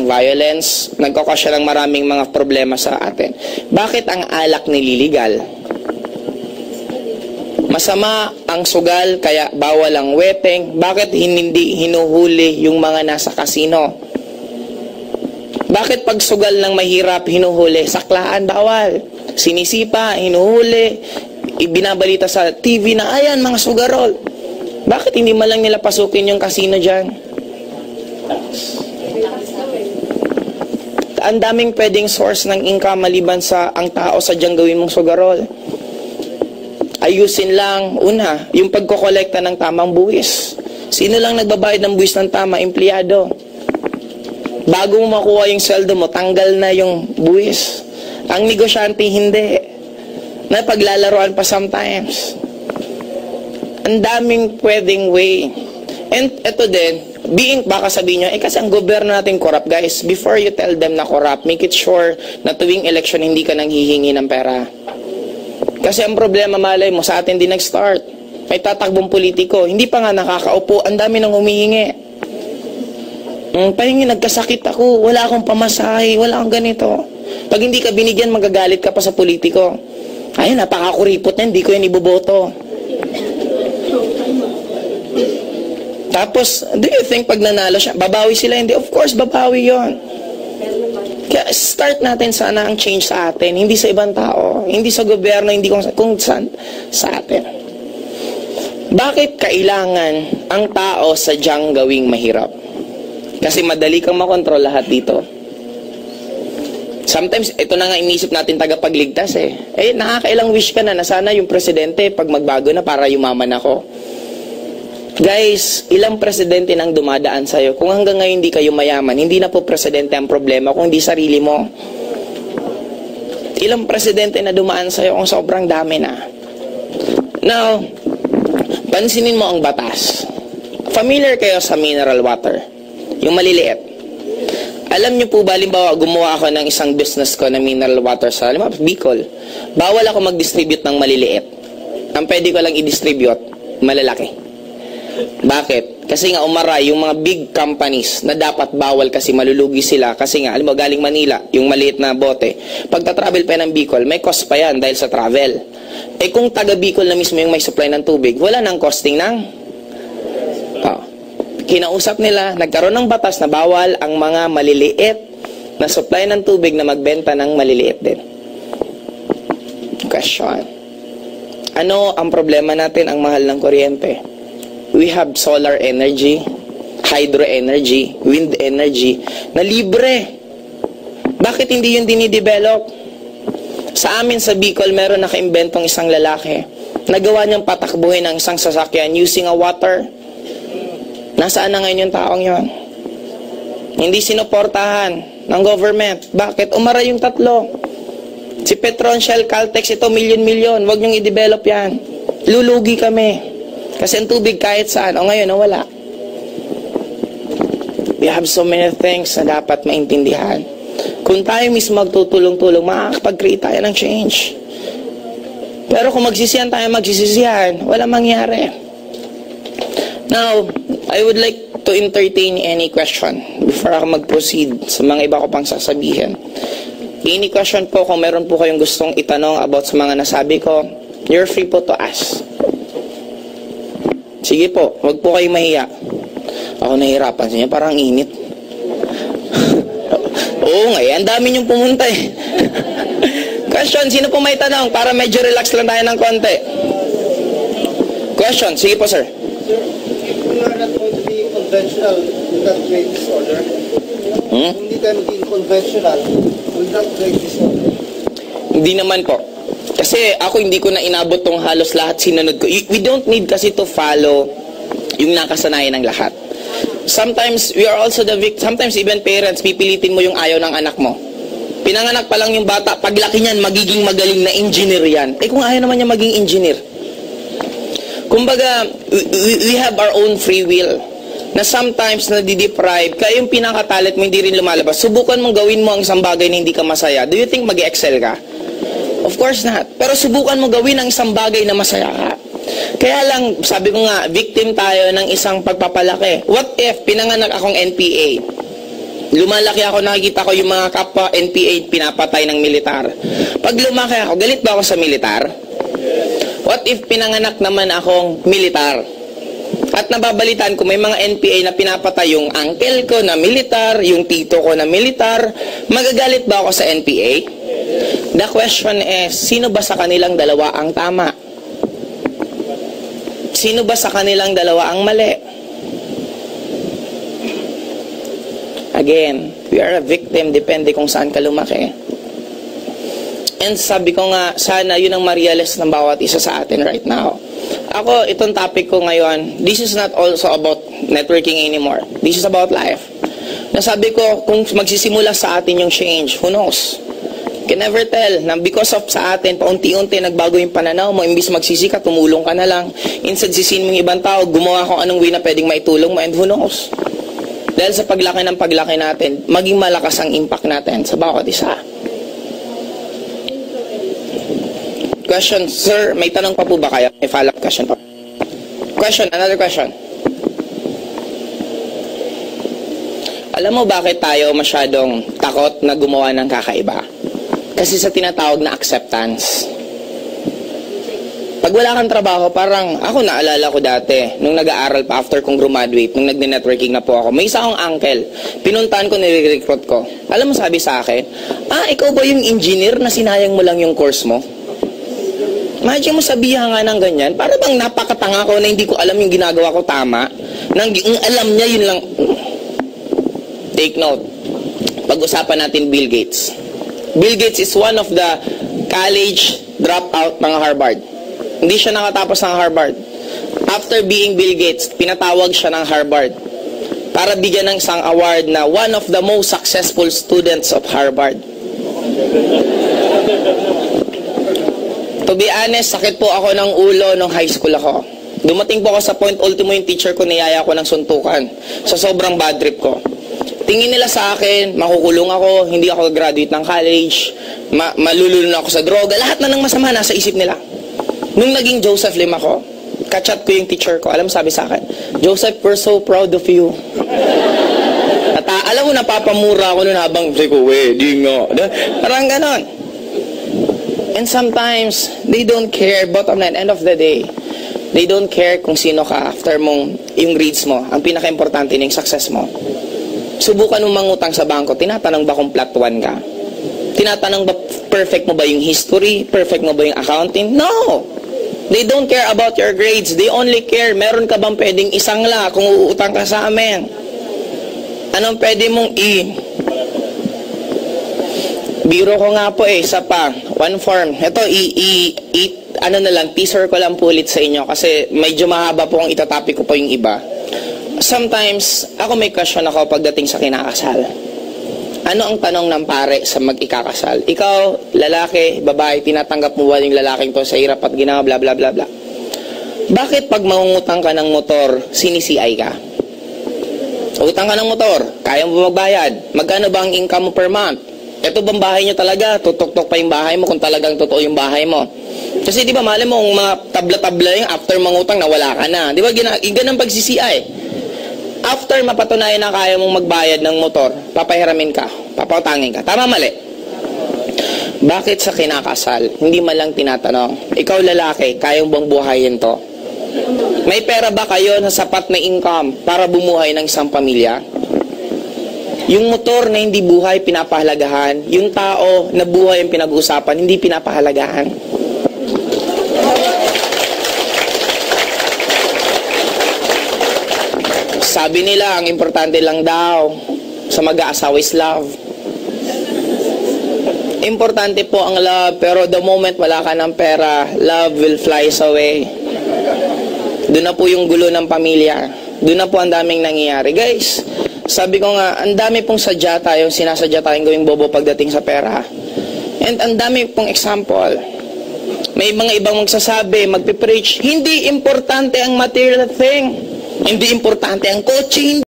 violence, nagkakos siya ng maraming mga problema sa atin. Bakit ang alak nililigal? Masama ang sugal, kaya bawal ang weteng. Bakit hindi hinuhuli yung mga nasa kasino? Bakit pag sugal ng mahirap hinuhuli? Saklaan, bawal. Sinisipa, hinuhuli. Ibinabalita sa TV na, ayan, mga sugarol. Bakit hindi man lang nila pasukin yung kasino dyan? Ang daming pwedeng source ng income maliban sa ang tao sa dyan gawin mong sugarol. Ayusin lang, una, yung pagkokolekta ng tamang buwis. Sino lang nagbabayad ng buwis ng tama? Empleyado. Bago mo makuha yung sweldo mo, tanggal na yung buwis. Ang negosyante, hindi. Na paglalaroan pa sometimes. Ang daming pwedeng way. And ito din, baka sabihin nyo, kasi ang gobyerno natin corrupt, guys. Before you tell them na corrupt, make it sure na tuwing election hindi ka nang hihingi ng pera. Kasi ang problema, malay mo, sa atin din nag-start. May tatakbong politiko, hindi pa nga nakakaupo, ang dami nang humihingi. Pahingi, nagkasakit ako, wala akong pamasahe, wala akong ganito. Pag hindi ka binigyan, magagalit ka pa sa politiko. Ayun, napakakuripot na, hindi ko yan iboboto. Tapos, do you think pag nanalo siya, babawi sila? Hindi, of course, babawi yon. Kaya start natin sana ang change sa atin, hindi sa ibang tao, hindi sa gobyerno, hindi kung saan sa atin. Bakit kailangan ang tao sadyang gawing mahirap? Kasi madali kang makontrol lahat dito. Sometimes, ito na nga inisip natin tagapagligtas eh. Nakakailang wish ka na sana yung presidente pag magbago na para yumaman ako. Guys, ilang presidente nang dumadaan sa'yo. Kung hanggang ngayon hindi kayo mayaman, hindi na po presidente ang problema, kung hindi sarili mo. Ilang presidente na dumaan sa'yo kung sobrang dami na. Now, pansinin mo ang batas. Familiar kayo sa mineral water? Yung maliliit. Alam niyo po ba, halimbawa, gumawa ako ng isang business ko na mineral water sa, Bicol. Bawal ako mag-distribute ng maliliit. Ang pwede ko lang i-distribute, malalaki. Bakit? Kasi nga umaray yung mga big companies na dapat bawal kasi malulugi sila. Kasi nga, alam mo, galing Manila, yung maliit na bote. Pagta-travel pa ng Bicol, may cost pa yan dahil sa travel. Kung taga Bicol na mismo yung may supply ng tubig, wala nang costing ng... Kinausap nila, nagkaroon ng batas na bawal ang mga maliliit na supply ng tubig na magbenta ng maliliit din. Question. Ano ang problema natin? Ang mahal ng kuryente. We have solar energy, hydro energy, wind energy na libre. Bakit hindi yun dinidevelop? Sa amin sa Bicol, meron nakaimbentong isang lalaki. Nagawa niyang patakbuhin ang isang sasakyan using a water. Nasaan na ngayon yung taong yon? Hindi sinuportahan ng government. Bakit? Umara yung tatlo. Si Petron, Shell, Caltex, ito milyon-milyon. Huwag niyong i-develop yan. Lulugi kami. Kasi ang tubig kahit saan. O ngayon, wala. We have so many things na dapat maintindihan. Kung tayo mismo magtutulong-tulong, makakapag-create tayo ng change. Pero kung magsisihan tayo, wala mangyari. Now, I would like to entertain any question before ako mag-proceed sa mga iba ko pang sasabihin. Any question po, kung meron po kayong gustong itanong about sa mga nasabi ko, you're free po to ask. Sige po, wag po kayo mahiya. Ako nahihirapan sa inyo, parang init. Oo nga, ang dami niyong pumunta eh. Question, sino po may tanong? Para medyo relax lang tayo ng konti. Question, sige po sir. We are not going to be conventional with that great disorder. Hindi tayo maging conventional with that great disorder. Hindi naman po. Kasi ako hindi ko na inabot tong halos lahat sinunod ko. We don't need kasi to follow yung nakasanayan ng lahat. Sometimes we are also the victim. Sometimes even parents, pipilitin mo yung ayaw ng anak mo. Pinanganak pa lang yung bata, paglaki niyan, magiging magaling na engineer yan. Kung ayaw naman niya maging engineer. Kumbaga, we have our own free will na sometimes nadideprive, kaya yung pinakatalit mo hindi rin lumalabas. Subukan mong gawin mo ang isang bagay na hindi ka masaya. Do you think mag-excel ka? Of course not. Pero subukan mo gawin ang isang bagay na masaya ka. Kaya lang, sabi ko nga, victim tayo ng isang pagpapalaki. What if pinanganak akong NPA? Lumalaki ako, nakikita ko yung mga kapwa NPA pinapatay ng militar. Pag lumaki ako, galit ba ako sa militar? What if pinanganak naman akong militar? At nababalitaan ko may mga NPA na pinapatay yung uncle ko na militar, yung tito ko na militar. Magagalit ba ako sa NPA? The question is, sino ba sa kanilang dalawa ang tama? Sino ba sa kanilang dalawa ang mali? Again, we are a victim, depende kung saan ka lumaki. And sabi ko nga, sana yun ang ma-realize ng bawat isa sa atin right now. Ako, itong topic ko ngayon, this is not also about networking anymore. This is about life. Nasabi ko, kung magsisimula sa atin yung change, who knows? You can never tell na because of sa atin, paunti-unti nagbago yung pananaw mo, imbis magsisika, tumulong ka na lang. Instead, sisihin mo yung ibang tao, gumawa kung anong way na pwedeng maitulong mo, and who knows? Dahil sa paglaki ng paglaki natin, maging malakas ang impact natin sa bawat isa. Question, sir, may tanong pa po ba kayo? May follow-up question pa. Question, another question. Alam mo bakit tayo masyadong takot na gumawa ng kakaiba? Kasi sa tinatawag na acceptance. Pag wala kang trabaho, parang ako naalala ko dati, nung nag-aaral pa after kong graduate, nung nag-networking na po ako, may isa akong uncle, pinuntahan ko, nire-recruit ko. Alam mo sabi sa akin, ikaw ba yung engineer na sinayang mo lang yung course mo? Imagine mo sabihan nga ng ganyan, para bang napakatanga ko na hindi ko alam yung ginagawa ko tama, nang alam niya yun lang. Take note, pag-usapan natin Bill Gates. Bill Gates is one of the college dropout mga Harvard. Hindi siya nakatapos ng Harvard. After being Bill Gates, pinatawag siya ng Harvard para bigyan ng isang award na one of the most successful students of Harvard. To be honest, sakit po ako ng ulo nung high school ako. Dumating po ako sa point, ultimo yung teacher ko, niyaya ko ng suntukan sa sobrang bad trip ko. Tingin nila sa akin, makukulong ako, hindi ako graduate ng college, malulunod ako sa droga, lahat na ng masama nasa isip nila. Nung naging Joseph Lim ako, kachat ko yung teacher ko, alam sabi sa akin, Joseph, we're so proud of you. At alam mo, napapamura ako nun habang, di nga. Parang ganon. And sometimes, they don't care, but at the end of the day, they don't care kung sino ka after mong yung grades mo. Ang pinaka-importante na yung success mo. Subukan mong mangutang sa bangko, tinatanong ba kung flat 1 ka? Tinatanong ba perfect mo ba yung history? Perfect mo ba yung accounting? No! They don't care about your grades. They only care, meron ka bang pwedeng isangla kung uutang ka sa amin? Anong pwede mong biro ko nga po isa pa, one form. Ito, ano na lang, teaser ko lang po ulit sa inyo kasi medyo mahaba po kung itatopic ko po yung iba. Sometimes, ako may question ako pagdating sa kinakasal. Ano ang tanong ng pare sa mag-ikakasal? Ikaw, lalaki, babae, tinatanggap mo ba yung lalaking to sa hirap at ginawa, bla bla bla bla. Bakit pag mangungutang ka ng motor, sinisiay ka? Utang ka ng motor, kaya mo magbayad. Magkano ba ang income mo per month? Ito bang bahay nyo talaga? Tutok-tok pa yung bahay mo kung talagang totoo yung bahay mo. Kasi di ba, mali mo, kung mga tabla-tabla yung after mangutang, nawala ka na. Di ba, ganang pagsisiay. After mapatunayan na kaya mong magbayad ng motor, papahiramin ka, papautangin ka. Tama, mali? Bakit sa kinakasal, hindi man lang tinatanong, ikaw lalaki, kayang bang buhayin to? May pera ba kayo na sapat na income para bumuhay ng isang pamilya? Yung motor na hindi buhay, pinapahalagahan. Yung tao na buhay ang pinag-uusapan, hindi pinapahalagahan. Sabi nila, ang importante lang daw sa mag-aasawa is love. Importante po ang love, pero the moment wala ka ng pera, love will fly away. Doon na po yung gulo ng pamilya. Doon na po ang daming nangyayari. Guys, sabi ko nga, ang dami pong sadya tayo, sinasadya tayong gawing bobo pagdating sa pera. And ang dami pong example. May mga ibang magsasabi, magpipreach, hindi importante ang material thing. Hindi importante ang kotse,